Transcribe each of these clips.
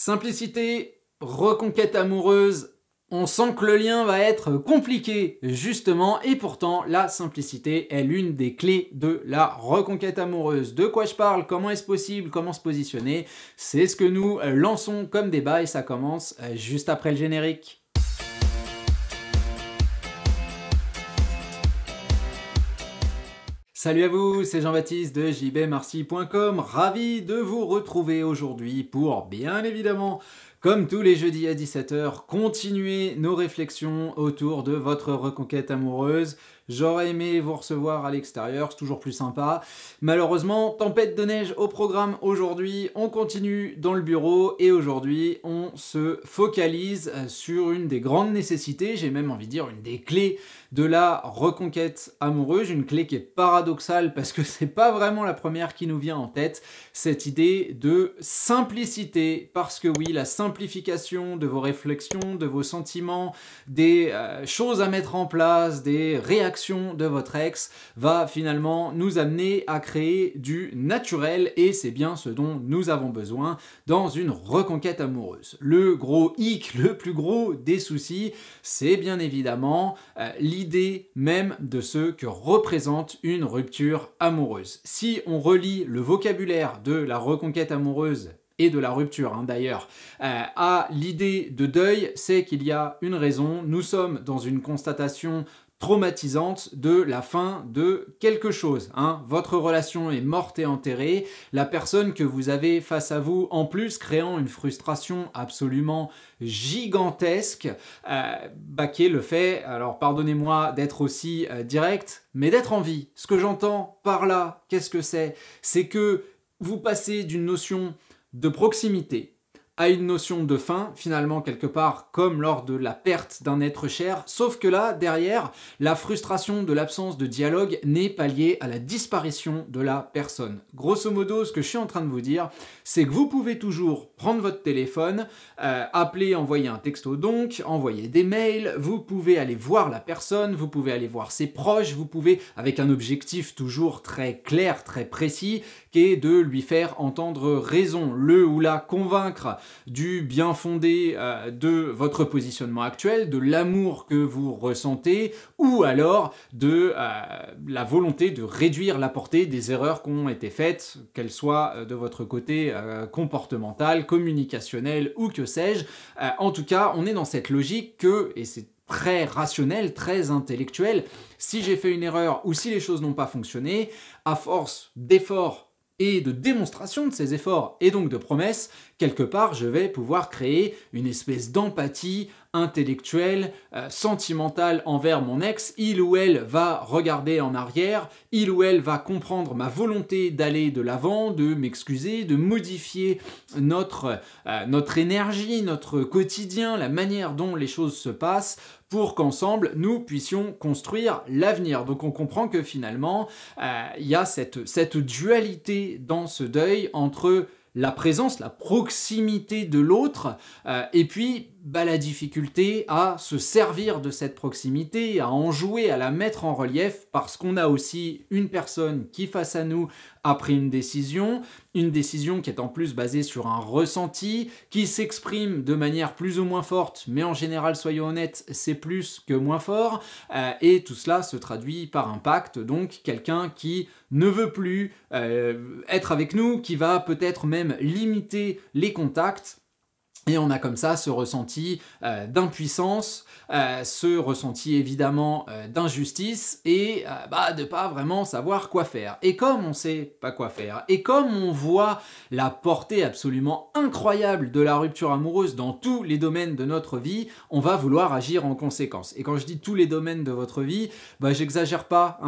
Simplicité, reconquête amoureuse, on sent que le lien va être compliqué justement et pourtant la simplicité est l'une des clés de la reconquête amoureuse. De quoi je parle, comment est-ce possible, comment se positionner, c'est ce que nous lançons comme débat et ça commence juste après le générique. Salut à vous, c'est Jean-Baptiste de jbmarcy.com, ravi de vous retrouver aujourd'hui pour, bien évidemment, comme tous les jeudis à 17 h, continuer nos réflexions autour de votre reconquête amoureuse. J'aurais aimé vous recevoir à l'extérieur, c'est toujours plus sympa. Malheureusement, tempête de neige au programme aujourd'hui, on continue dans le bureau et aujourd'hui on se focalise sur une des grandes nécessités, j'ai même envie de dire une des clés de la reconquête amoureuse, une clé qui est paradoxale parce que c'est pas vraiment la première qui nous vient en tête, cette idée de simplicité, parce que oui, la simplification de vos réflexions, de vos sentiments, des choses à mettre en place, des réactions de votre ex va finalement nous amener à créer du naturel et c'est bien ce dont nous avons besoin dans une reconquête amoureuse. Le gros hic, le plus gros des soucis, c'est bien évidemment l'idée même de ce que représente une rupture amoureuse. Si on relie le vocabulaire de la reconquête amoureuse et de la rupture d'ailleurs, à l'idée de deuil, c'est qu'il y a une raison, nous sommes dans une constatation traumatisante de la fin de quelque chose. Votre relation est morte et enterrée, la personne que vous avez face à vous, en plus créant une frustration absolument gigantesque, qui est le fait, alors pardonnez-moi d'être aussi direct, mais d'être en vie. Ce que j'entends par là, qu'est-ce que c'est? C'est que vous passez d'une notion de proximité à une notion de fin, finalement quelque part comme lors de la perte d'un être cher, sauf que là, derrière, la frustration de l'absence de dialogue n'est pas liée à la disparition de la personne. Grosso modo, ce que je suis en train de vous dire, c'est que vous pouvez toujours prendre votre téléphone, appeler, envoyer un texto donc, envoyer des mails, vous pouvez aller voir la personne, vous pouvez aller voir ses proches, vous pouvez, avec un objectif toujours très clair, très précis, qui est de lui faire entendre raison, le ou la convaincre du bien fondé de votre positionnement actuel, de l'amour que vous ressentez, ou alors de la volonté de réduire la portée des erreurs qui ont été faites, qu'elles soient de votre côté comportemental, communicationnel ou que sais-je. En tout cas, on est dans cette logique que, et c'est très rationnel, très intellectuel, si j'ai fait une erreur ou si les choses n'ont pas fonctionné, à force d'efforts et de démonstration de ces efforts et donc de promesses, quelque part je vais pouvoir créer une espèce d'empathie intellectuelle, sentimentale envers mon ex. Il ou elle va regarder en arrière, il ou elle va comprendre ma volonté d'aller de l'avant, de m'excuser, de modifier notre énergie, notre quotidien, la manière dont les choses se passent, pour qu'ensemble nous puissions construire l'avenir. Donc on comprend que finalement il y a cette dualité dans ce deuil entre la présence, la proximité de l'autre, et puis la difficulté à se servir de cette proximité, à en jouer, à la mettre en relief, parce qu'on a aussi une personne qui face à nous a pris une décision qui est en plus basée sur un ressenti, qui s'exprime de manière plus ou moins forte, mais en général, soyons honnêtes, c'est plus que moins fort, et tout cela se traduit par un pacte, donc quelqu'un qui ne veut plus être avec nous, qui va peut-être même limiter les contacts. Et on a comme ça ce ressenti d'impuissance, ce ressenti évidemment d'injustice et de pas vraiment savoir quoi faire. Et comme on sait pas quoi faire, et comme on voit la portée absolument incroyable de la rupture amoureuse dans tous les domaines de notre vie, on va vouloir agir en conséquence. Et quand je dis tous les domaines de votre vie, j'exagère pas.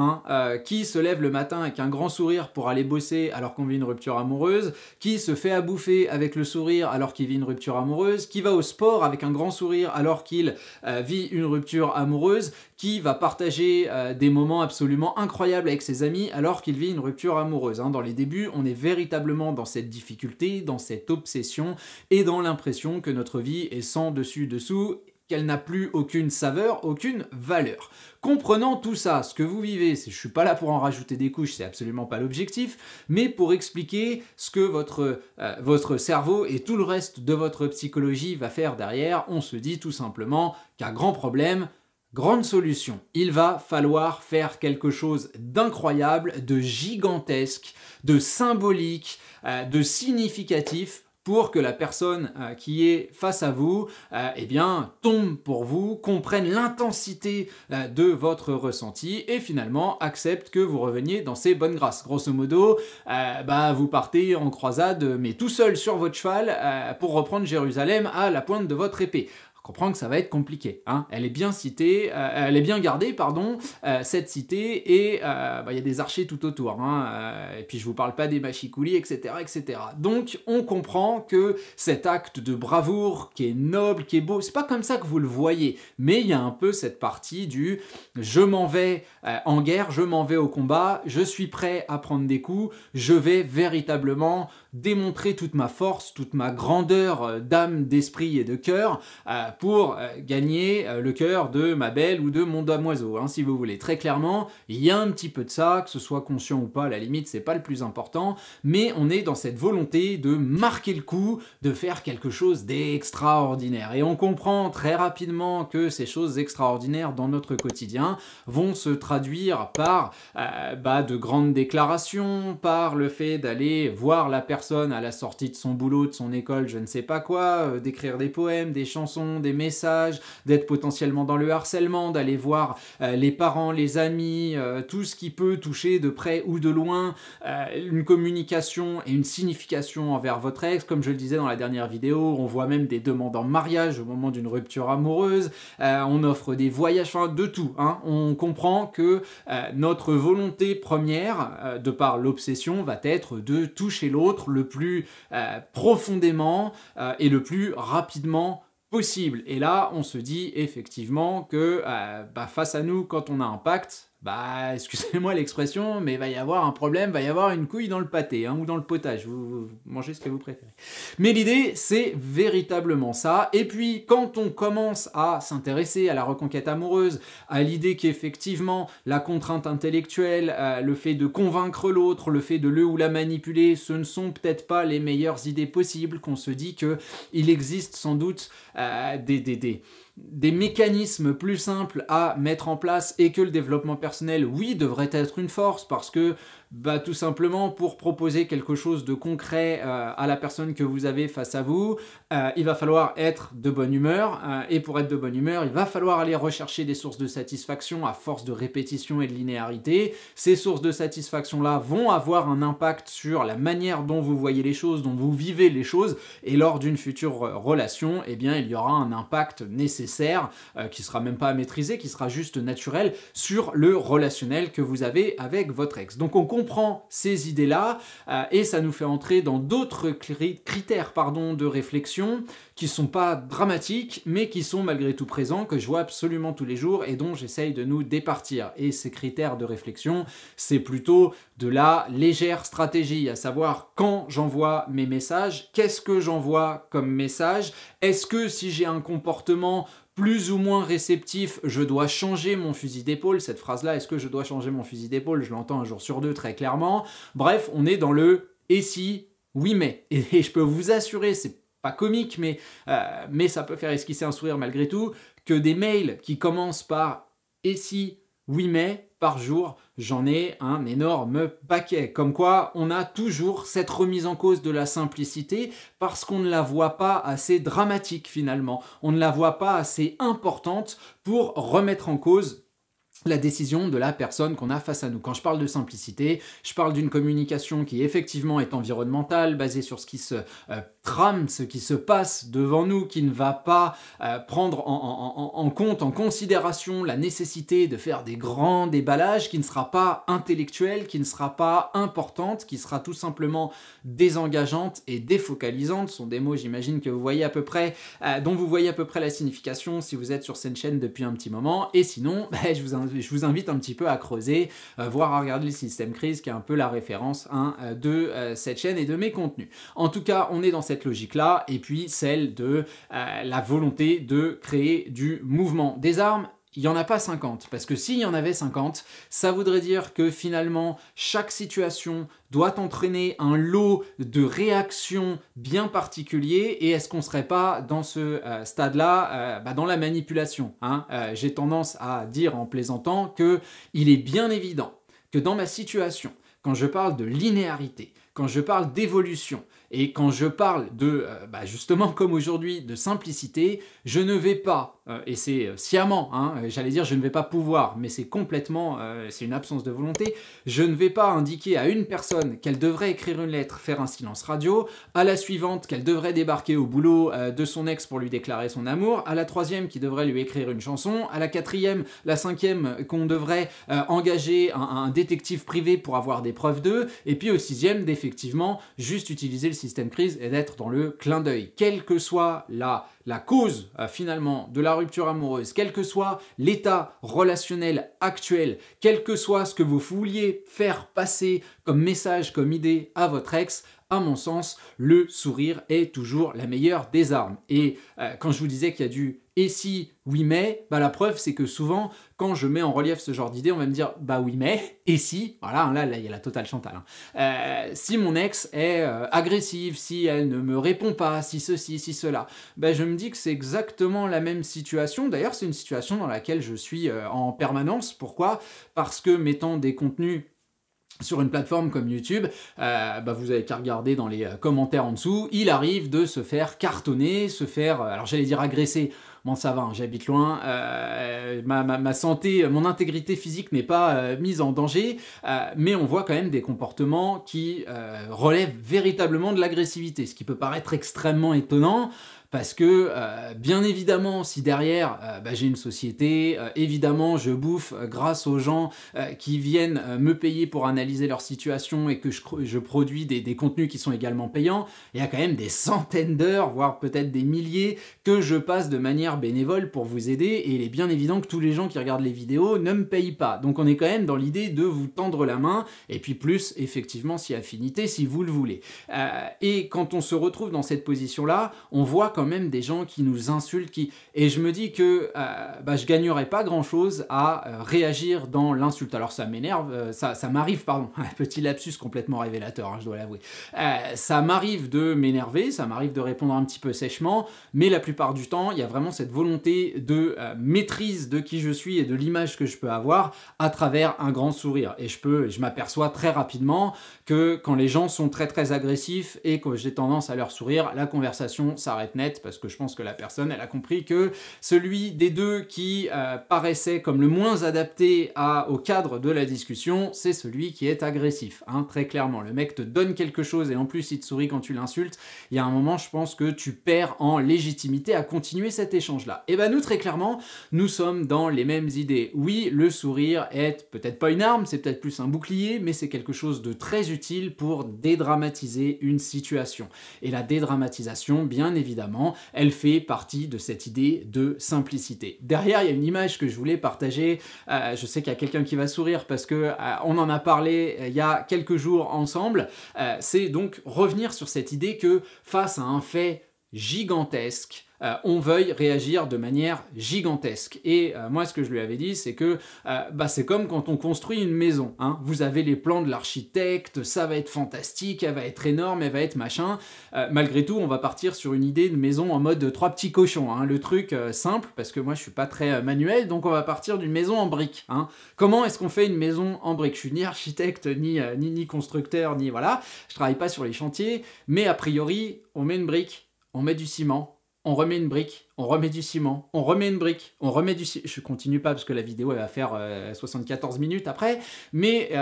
Qui se lève le matin avec un grand sourire pour aller bosser alors qu'on vit une rupture amoureuse, qui se fait à bouffer avec le sourire alors qu'il vit une rupture amoureuse, qui va au sport avec un grand sourire alors qu'il vit une rupture amoureuse, qui va partager des moments absolument incroyables avec ses amis alors qu'il vit une rupture amoureuse. Dans les débuts, on est véritablement dans cette difficulté, dans cette obsession et dans l'impression que notre vie est sans dessus-dessous, qu'elle n'a plus aucune saveur, aucune valeur. Comprenant tout ça, ce que vous vivez, je ne suis pas là pour en rajouter des couches, c'est absolument pas l'objectif, mais pour expliquer ce que votre cerveau et tout le reste de votre psychologie va faire derrière, on se dit tout simplement qu'un grand problème, grande solution. Il va falloir faire quelque chose d'incroyable, de gigantesque, de symbolique, de significatif pour que la personne qui est face à vous eh bien, tombe pour vous, comprenne l'intensité de votre ressenti et finalement accepte que vous reveniez dans ses bonnes grâces. Grosso modo, vous partez en croisade, mais tout seul sur votre cheval pour reprendre Jérusalem à la pointe de votre épée. On comprend que ça va être compliqué. Hein. Elle est bien citée, elle est bien gardée, pardon, cette cité, et il y a des archers tout autour. Hein, et puis je vous parle pas des machicoulis, etc., etc. Donc on comprend que cet acte de bravoure, qui est noble, qui est beau, c'est pas comme ça que vous le voyez, mais il y a un peu cette partie du je m'en vais en guerre, je m'en vais au combat, je suis prêt à prendre des coups, je vais véritablement démontrer toute ma force, toute ma grandeur d'âme, d'esprit et de cœur pour gagner le cœur de ma belle ou de mon damoiseau, hein, si vous voulez. Très clairement, il y a un petit peu de ça, que ce soit conscient ou pas, à la limite, c'est pas le plus important, mais on est dans cette volonté de marquer le coup, de faire quelque chose d'extraordinaire. Et on comprend très rapidement que ces choses extraordinaires dans notre quotidien vont se traduire par de grandes déclarations, par le fait d'aller voir la personne à la sortie de son boulot, de son école, je ne sais pas quoi, d'écrire des poèmes, des chansons, des messages, d'être potentiellement dans le harcèlement, d'aller voir les parents, les amis, tout ce qui peut toucher de près ou de loin une communication et une signification envers votre ex. Comme je le disais dans la dernière vidéo, on voit même des demandes en mariage au moment d'une rupture amoureuse, on offre des voyages, enfin de tout. Hein. On comprend que notre volonté première, de par l'obsession, va être de toucher l'autre le plus profondément et le plus rapidement possible. Et là, on se dit effectivement que face à nous, quand on a un pacte, excusez-moi l'expression, mais il va y avoir un problème, il va y avoir une couille dans le pâté, hein, ou dans le potage, vous mangez ce que vous préférez. Mais l'idée, c'est véritablement ça, et puis quand on commence à s'intéresser à la reconquête amoureuse, à l'idée qu'effectivement, la contrainte intellectuelle, le fait de convaincre l'autre, le fait de le ou la manipuler, ce ne sont peut-être pas les meilleures idées possibles, qu'on se dit qu'il existe sans doute des mécanismes plus simples à mettre en place et que le développement personnel, oui, devrait être une force parce que tout simplement pour proposer quelque chose de concret à la personne que vous avez face à vous, il va falloir être de bonne humeur et pour être de bonne humeur, il va falloir aller rechercher des sources de satisfaction à force de répétition et de linéarité. Ces sources de satisfaction-là vont avoir un impact sur la manière dont vous voyez les choses, dont vous vivez les choses et lors d'une future relation, eh bien, il y aura un impact nécessaire qui sera même pas à maîtriser, qui sera juste naturel sur le relationnel que vous avez avec votre ex. Donc on comprend ces idées-là et ça nous fait entrer dans d'autres critères de réflexion qui sont pas dramatiques mais qui sont malgré tout présents, que je vois absolument tous les jours et dont j'essaye de nous départir. Et ces critères de réflexion, c'est plutôt de la légère stratégie, à savoir quand j'envoie mes messages, qu'est-ce que j'envoie comme message, est-ce que si j'ai un comportement plus ou moins réceptif, je dois changer mon fusil d'épaule. Cette phrase-là, est-ce que je dois changer mon fusil d'épaule? Je l'entends un jour sur deux très clairement. Bref, on est dans le « et si, oui mais ». Et je peux vous assurer, c'est pas comique, mais ça peut faire esquisser un sourire malgré tout, que des mails qui commencent par « et si, oui mais » par jour, j'en ai un énorme paquet. Comme quoi, on a toujours cette remise en cause de la simplicité parce qu'on ne la voit pas assez dramatique finalement. On ne la voit pas assez importante pour remettre en cause la décision de la personne qu'on a face à nous. Quand je parle de simplicité, je parle d'une communication qui effectivement est environnementale, basée sur ce qui se trame, ce qui se passe devant nous, qui ne va pas prendre en compte, en considération la nécessité de faire des grands déballages, qui ne sera pas intellectuelle, qui ne sera pas importante, qui sera tout simplement désengageante et défocalisante. Ce sont des mots, j'imagine, que vous voyez à peu près, dont vous voyez à peu près la signification si vous êtes sur cette chaîne depuis un petit moment. Et sinon, je vous invite un petit peu à creuser, voire à regarder le système crise, qui est un peu la référence de cette chaîne et de mes contenus. En tout cas, on est dans cette logique-là, et puis celle de la volonté de créer du mouvement. Des armes, il n'y en a pas 50, parce que s'il y en avait 50, ça voudrait dire que finalement, chaque situation doit entraîner un lot de réactions bien particuliers, et est-ce qu'on ne serait pas dans ce stade-là, dans la manipulation, hein. J'ai tendance à dire en plaisantant qu'il est bien évident que dans ma situation, quand je parle de linéarité, quand je parle d'évolution, et quand je parle de, justement comme aujourd'hui, de simplicité, je ne vais pas, et c'est sciemment, hein, j'allais dire je ne vais pas pouvoir, mais c'est complètement, c'est une absence de volonté, je ne vais pas indiquer à une personne qu'elle devrait écrire une lettre, faire un silence radio, à la suivante qu'elle devrait débarquer au boulot de son ex pour lui déclarer son amour, à la troisième qui devrait lui écrire une chanson, à la quatrième, la cinquième qu'on devrait engager un détective privé pour avoir des preuves d'eux, et puis au sixième d'effectivement juste utiliser le système crise et d'être dans le clin d'œil. Quelle que soit la cause finalement de la rupture amoureuse, quel que soit l'état relationnel actuel, quel que soit ce que vous vouliez faire passer comme message, comme idée à votre ex, à mon sens, le sourire est toujours la meilleure des armes. Et quand je vous disais qu'il y a du « et si, oui mais », la preuve c'est que souvent, quand je mets en relief ce genre d'idée, on va me dire « bah oui mais, et si », voilà, là il y a la totale Chantal. Si mon ex est agressive, si elle ne me répond pas, si ceci, si cela, je me dis que c'est exactement la même situation. D'ailleurs, c'est une situation dans laquelle je suis en permanence. Pourquoi ? Parce que mettant des contenus sur une plateforme comme YouTube, vous avez qu'à regarder dans les commentaires en dessous, il arrive de se faire cartonner, se faire, alors j'allais dire agresser, bon ça va, hein, j'habite loin, ma santé, mon intégrité physique n'est pas mise en danger, mais on voit quand même des comportements qui relèvent véritablement de l'agressivité, ce qui peut paraître extrêmement étonnant, parce que, bien évidemment, si derrière, j'ai une société, évidemment, je bouffe grâce aux gens qui viennent me payer pour analyser leur situation et que je produis des contenus qui sont également payants, il y a quand même des centaines d'heures, voire peut-être des milliers, que je passe de manière bénévole pour vous aider, et il est bien évident que tous les gens qui regardent les vidéos ne me payent pas. Donc on est quand même dans l'idée de vous tendre la main, et puis plus, effectivement, si affinité, si vous le voulez. Et quand on se retrouve dans cette position-là, on voit quand même des gens qui nous insultent, et je me dis que je gagnerais pas grand-chose à réagir dans l'insulte. Alors ça m'énerve, ça m'arrive, pardon, petit lapsus complètement révélateur, hein, je dois l'avouer. Ça m'arrive de m'énerver, ça m'arrive de répondre un petit peu sèchement, mais la plupart du temps, il y a vraiment cette volonté de maîtrise de qui je suis et de l'image que je peux avoir à travers un grand sourire. Et je m'aperçois très rapidement que quand les gens sont très très agressifs et que j'ai tendance à leur sourire, la conversation s'arrête net, parce que je pense que la personne, elle a compris que celui des deux qui paraissait comme le moins adapté au cadre de la discussion, c'est celui qui est agressif, hein, très clairement. Le mec te donne quelque chose et en plus il te sourit quand tu l'insultes, il y a un moment, je pense que tu perds en légitimité à continuer cet échange-là. Et nous, très clairement, nous sommes dans les mêmes idées. Oui, le sourire est peut-être pas une arme, c'est peut-être plus un bouclier, mais c'est quelque chose de très utile pour dédramatiser une situation. Et la dédramatisation, bien évidemment, elle fait partie de cette idée de simplicité. Derrière, il y a une image que je voulais partager. Je sais qu'il y a quelqu'un qui va sourire parce que on en a parlé il y a quelques jours ensemble. C'est donc revenir sur cette idée que face à un fait gigantesque, on veuille réagir de manière gigantesque. Et moi, ce que je lui avais dit, c'est que c'est comme quand on construit une maison, hein. Vous avez les plans de l'architecte, ça va être fantastique, elle va être énorme, elle va être machin. Malgré tout, on va partir sur une idée de maison en mode 3 petits cochons, hein. Le truc simple, parce que moi, je suis pas très manuel, donc on va partir d'une maison en briques, hein. Comment est-ce qu'on fait une maison en briques? Je suis ni architecte, ni constructeur, ni voilà. Je travaille pas sur les chantiers, mais a priori, on met une brique, on met du ciment, on remet une brique, on remet du ciment, on remet une brique, on remet du ciment. Je continue pas parce que la vidéo elle va faire 74 minutes après, mais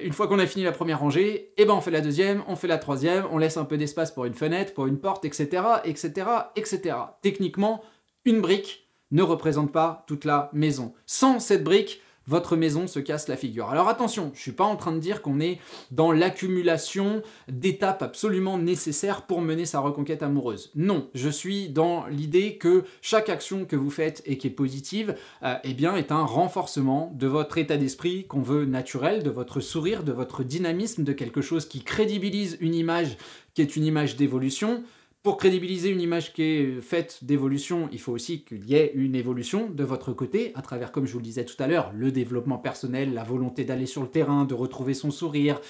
une fois qu'on a fini la première rangée, on fait la deuxième, on fait la troisième, on laisse un peu d'espace pour une fenêtre, pour une porte, etc., etc., etc. Techniquement, une brique ne représente pas toute la maison. Sans cette brique, votre maison se casse la figure. Alors attention, je ne suis pas en train de dire qu'on est dans l'accumulation d'étapes absolument nécessaires pour mener sa reconquête amoureuse. Non, je suis dans l'idée que chaque action que vous faites et qui est positive, est un renforcement de votre état d'esprit qu'on veut naturel, de votre sourire, de votre dynamisme, de quelque chose qui crédibilise une image qui est une image d'évolution. Pour crédibiliser une image qui est faite d'évolution, il faut aussi qu'il y ait une évolution de votre côté, à travers, comme je vous le disais tout à l'heure, le développement personnel, la volonté d'aller sur le terrain, de retrouver son sourire,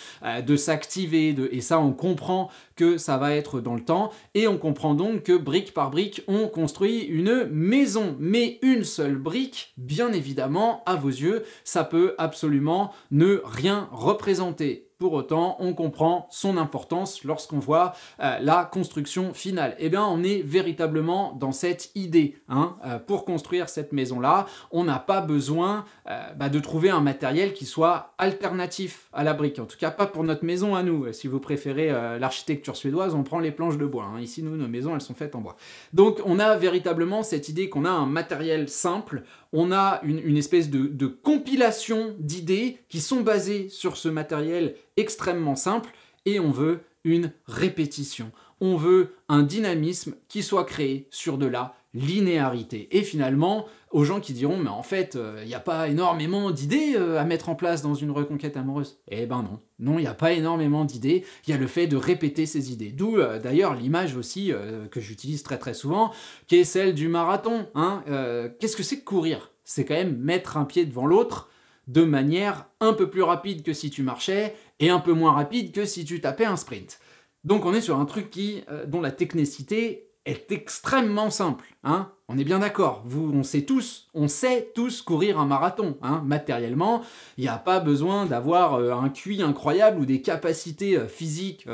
de s'activer, et ça on comprend que ça va être dans le temps, et on comprend donc que brique par brique, on construit une maison. Mais une seule brique, bien évidemment, à vos yeux, ça peut absolument ne rien représenter. Pour autant, on comprend son importance lorsqu'on voit la construction finale. Eh bien, on est véritablement dans cette idée. Pour construire cette maison-là, on n'a pas besoin de trouver un matériel qui soit alternatif à la brique. En tout cas, pas pour notre maison à nous. Si vous préférez l'architecture suédoise, on prend les planches de bois. Ici, nous, nos maisons, elles sont faites en bois. Donc, on a véritablement cette idée qu'on a un matériel simple. On a une espèce de compilation d'idées qui sont basées sur ce matériel extrêmement simple et on veut une répétition. On veut un dynamisme qui soit créé sur de la linéarité. Et finalement, aux gens qui diront « mais en fait, il n'y a pas énormément d'idées à mettre en place dans une reconquête amoureuse ». Eh ben non. Non, il n'y a pas énormément d'idées, il y a le fait de répéter ces idées. D'où d'ailleurs l'image aussi que j'utilise très très souvent, qui est celle du marathon. Qu'est-ce que c'est que courir? C'est quand même mettre un pied devant l'autre de manière un peu plus rapide que si tu marchais et un peu moins rapide que si tu tapais un sprint. Donc on est sur un truc dont la technicité est extrêmement simple. On est bien d'accord, on sait tous courir un marathon. Matériellement, il n'y a pas besoin d'avoir un QI incroyable ou des capacités physiques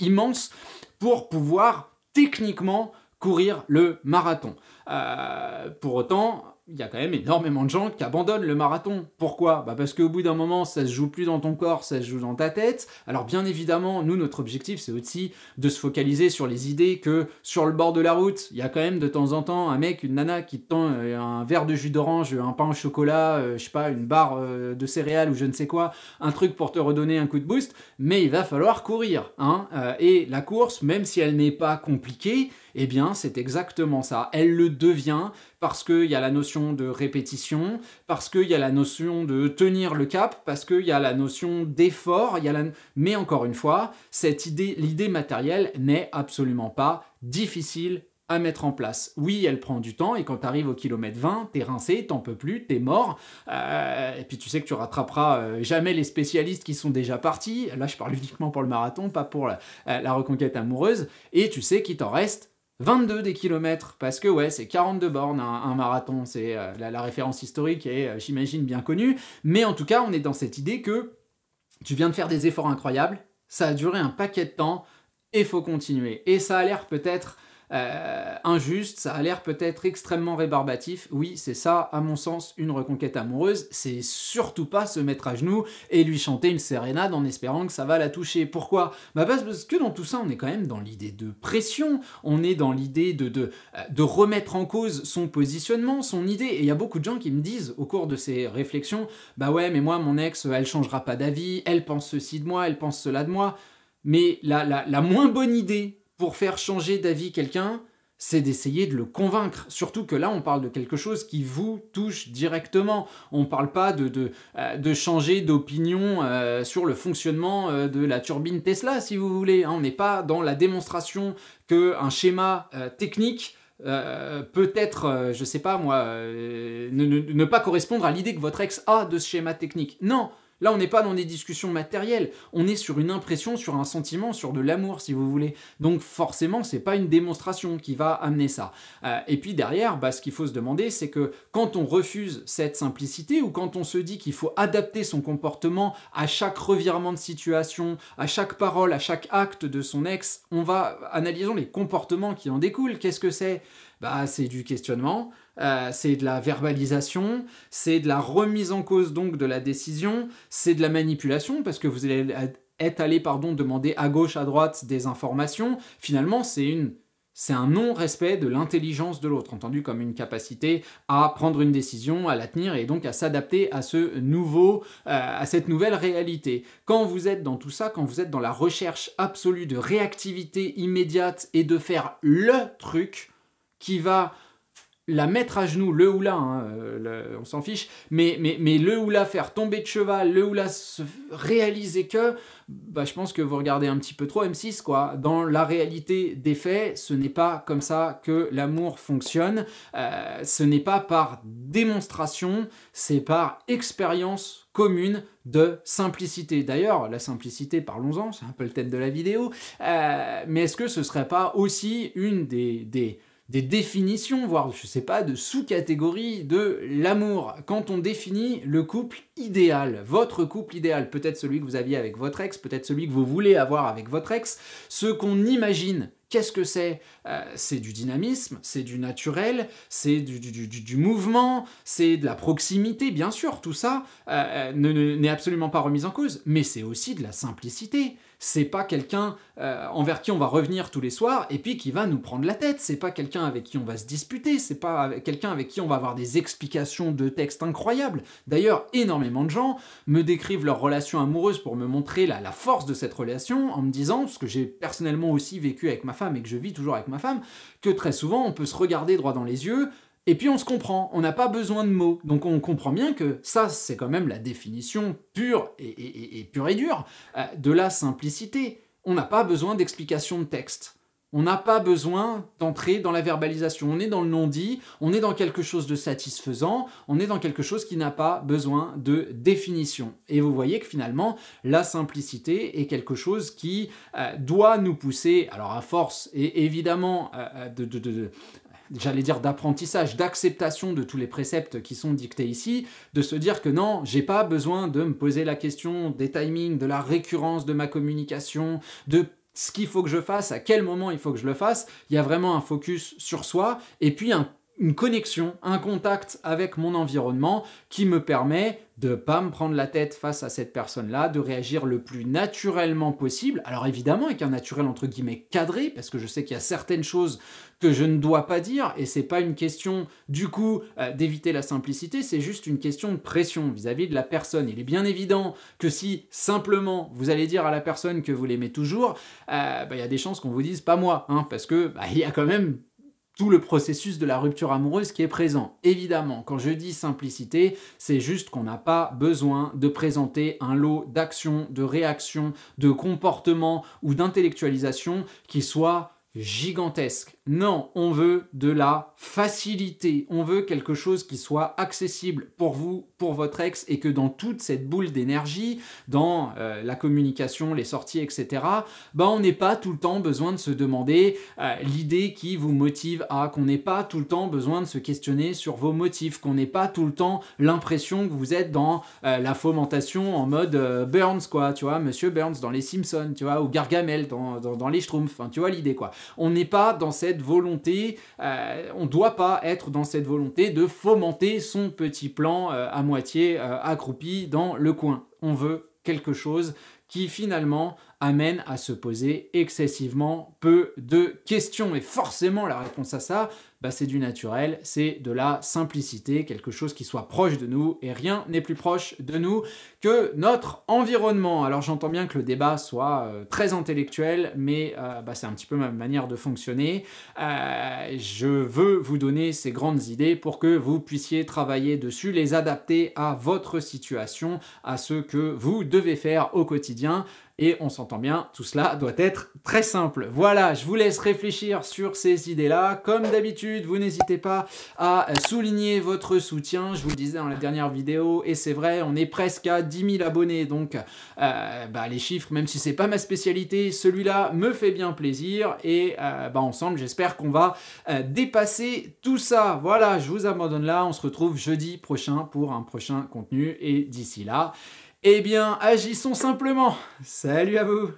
immenses pour pouvoir techniquement courir le marathon. Pour autant, il y a quand même énormément de gens qui abandonnent le marathon. Pourquoi? Parce qu'au bout d'un moment, ça se joue plus dans ton corps, ça se joue dans ta tête. Alors bien évidemment, nous, notre objectif, c'est aussi de se focaliser sur les idées que sur le bord de la route, il y a quand même de temps en temps un mec, une nana qui te tend un verre de jus d'orange, un pain au chocolat, je sais pas, une barre de céréales ou je ne sais quoi, un truc pour te redonner un coup de boost, mais il va falloir courir. Et la course, même si elle n'est pas compliquée, eh bien, c'est exactement ça. Elle le devient parce qu'il y a la notion de répétition, parce qu'il y a la notion de tenir le cap, parce qu'il y a la notion d'effort, mais encore une fois, l'idée matérielle n'est absolument pas difficile à mettre en place. Oui, elle prend du temps, et quand tu arrives au kilomètre 20, t'es rincé, t'en peux plus, t'es mort, et puis tu sais que tu rattraperas jamais les spécialistes qui sont déjà partis, là je parle uniquement pour le marathon, pas pour la reconquête amoureuse, et tu sais qu'il t'en reste 22 des kilomètres, parce que ouais, c'est 42 bornes un marathon, c'est la référence historique est, j'imagine, bien connue, mais en tout cas, on est dans cette idée que tu viens de faire des efforts incroyables, ça a duré un paquet de temps, et faut continuer. Et ça a l'air peut-être injuste, ça a l'air peut-être extrêmement rébarbatif. Oui, c'est ça, à mon sens, une reconquête amoureuse. C'est surtout pas se mettre à genoux et lui chanter une sérénade en espérant que ça va la toucher. Pourquoi? Parce que dans tout ça, on est quand même dans l'idée de pression, on est dans l'idée de remettre en cause son positionnement, son idée. Et il y a beaucoup de gens qui me disent, au cours de ces réflexions, bah ouais, mais moi, mon ex, elle changera pas d'avis, elle pense ceci de moi, elle pense cela de moi. Mais la moins bonne idée pour faire changer d'avis quelqu'un, c'est d'essayer de le convaincre. Surtout que là, on parle de quelque chose qui vous touche directement. On ne parle pas de changer d'opinion sur le fonctionnement de la turbine Tesla, si vous voulez. On n'est pas dans la démonstration qu'un schéma technique peut être, je sais pas moi, ne pas correspondre à l'idée que votre ex a de ce schéma technique. Non! Là, on n'est pas dans des discussions matérielles, on est sur une impression, sur un sentiment, sur de l'amour, si vous voulez. Donc forcément, c'est pas une démonstration qui va amener ça. Et puis derrière, ce qu'il faut se demander, c'est que quand on refuse cette simplicité, ou quand on se dit qu'il faut adapter son comportement à chaque revirement de situation, à chaque parole, à chaque acte de son ex, analysons les comportements qui en découlent. Qu'est-ce que c'est? C'est du questionnement, c'est de la verbalisation, c'est de la remise en cause donc de la décision, c'est de la manipulation parce que vous allez être allé demander à gauche, à droite des informations. Finalement, c'est un non-respect de l'intelligence de l'autre, entendu comme une capacité à prendre une décision, à la tenir et donc à s'adapter à cette nouvelle réalité. Quand vous êtes dans tout ça, quand vous êtes dans la recherche absolue de réactivité immédiate et de faire le truc qui va la mettre à genoux, le ou la, hein, on s'en fiche, mais le ou la faire tomber de cheval, le ou la se réaliser que, bah, je pense que vous regardez un petit peu trop M6, quoi. Dans la réalité des faits, ce n'est pas comme ça que l'amour fonctionne, ce n'est pas par démonstration, c'est par expérience commune de simplicité. D'ailleurs, la simplicité, parlons-en, c'est un peu le thème de la vidéo, mais est-ce que ce serait pas aussi une des définitions, voire, je sais pas, de sous-catégories de l'amour. Quand on définit le couple idéal, votre couple idéal, peut-être celui que vous aviez avec votre ex, peut-être celui que vous voulez avoir avec votre ex, ce qu'on imagine, qu'est-ce que c'est? C'est du dynamisme, c'est du naturel, c'est du mouvement, c'est de la proximité, bien sûr, tout ça n'est absolument pas remis en cause, mais c'est aussi de la simplicité. C'est pas quelqu'un envers qui on va revenir tous les soirs et puis qui va nous prendre la tête. C'est pas quelqu'un avec qui on va se disputer. C'est pas quelqu'un avec qui on va avoir des explications de texte incroyables. D'ailleurs, énormément de gens me décrivent leur relation amoureuse pour me montrer la force de cette relation en me disant, ce que j'ai personnellement aussi vécu avec ma femme et que je vis toujours avec ma femme, que très souvent on peut se regarder droit dans les yeux et puis on se comprend, on n'a pas besoin de mots. Donc on comprend bien que ça, c'est quand même la définition pure et pure et dure de la simplicité. On n'a pas besoin d'explication de texte. On n'a pas besoin d'entrer dans la verbalisation. On est dans le non-dit, on est dans quelque chose de satisfaisant, on est dans quelque chose qui n'a pas besoin de définition. Et vous voyez que finalement, la simplicité est quelque chose qui doit nous pousser, alors à force, et évidemment, j'allais dire d'apprentissage, d'acceptation de tous les préceptes qui sont dictés ici, de se dire que non, j'ai pas besoin de me poser la question des timings, de la récurrence de ma communication, de ce qu'il faut que je fasse, à quel moment il faut que je le fasse. Il y a vraiment un focus sur soi, et puis une connexion, un contact avec mon environnement qui me permet de ne pas me prendre la tête face à cette personne-là, de réagir le plus naturellement possible. Alors évidemment, avec un naturel entre guillemets cadré, parce que je sais qu'il y a certaines choses que je ne dois pas dire, et c'est pas une question du coup d'éviter la simplicité, c'est juste une question de pression vis-à-vis de la personne. Il est bien évident que si simplement vous allez dire à la personne que vous l'aimez toujours, y a des chances qu'on vous dise pas moi, hein, parce que il y a quand même tout le processus de la rupture amoureuse qui est présent. Évidemment, quand je dis simplicité, c'est juste qu'on n'a pas besoin de présenter un lot d'actions, de réactions, de comportements ou d'intellectualisation qui soit gigantesque. Non, on veut de la facilité. On veut quelque chose qui soit accessible pour vous, pour votre ex, et que dans toute cette boule d'énergie, dans la communication, les sorties, etc., on n'ait pas tout le temps besoin de se demander l'idée qui vous motive à, qu'on n'ait pas tout le temps besoin de se questionner sur vos motifs, qu'on n'ait pas tout le temps l'impression que vous êtes dans la fomentation en mode Burns, quoi, tu vois, Monsieur Burns dans les Simpsons, tu vois, ou Gargamel dans les Schtroumpfs, enfin, tu vois l'idée, quoi. On n'est pas dans cette volonté, on ne doit pas être dans cette volonté de fomenter son petit plan à moitié accroupi dans le coin. On veut quelque chose qui finalement amène à se poser excessivement peu de questions. Et forcément, la réponse à ça, c'est du naturel, c'est de la simplicité, quelque chose qui soit proche de nous, et rien n'est plus proche de nous que notre environnement. Alors j'entends bien que le débat soit très intellectuel, mais c'est un petit peu ma manière de fonctionner. Je veux vous donner ces grandes idées pour que vous puissiez travailler dessus, les adapter à votre situation, à ce que vous devez faire au quotidien. Et on s'entend bien, tout cela doit être très simple. Voilà, je vous laisse réfléchir sur ces idées-là. Comme d'habitude, vous n'hésitez pas à souligner votre soutien. Je vous le disais dans la dernière vidéo, et c'est vrai, on est presque à 10 000 abonnés. Donc, les chiffres, même si c'est pas ma spécialité, celui-là me fait bien plaisir. Et ensemble, j'espère qu'on va dépasser tout ça. Voilà, je vous abandonne là. On se retrouve jeudi prochain pour un prochain contenu. Et d'ici là, eh bien, agissons simplement. Salut à vous!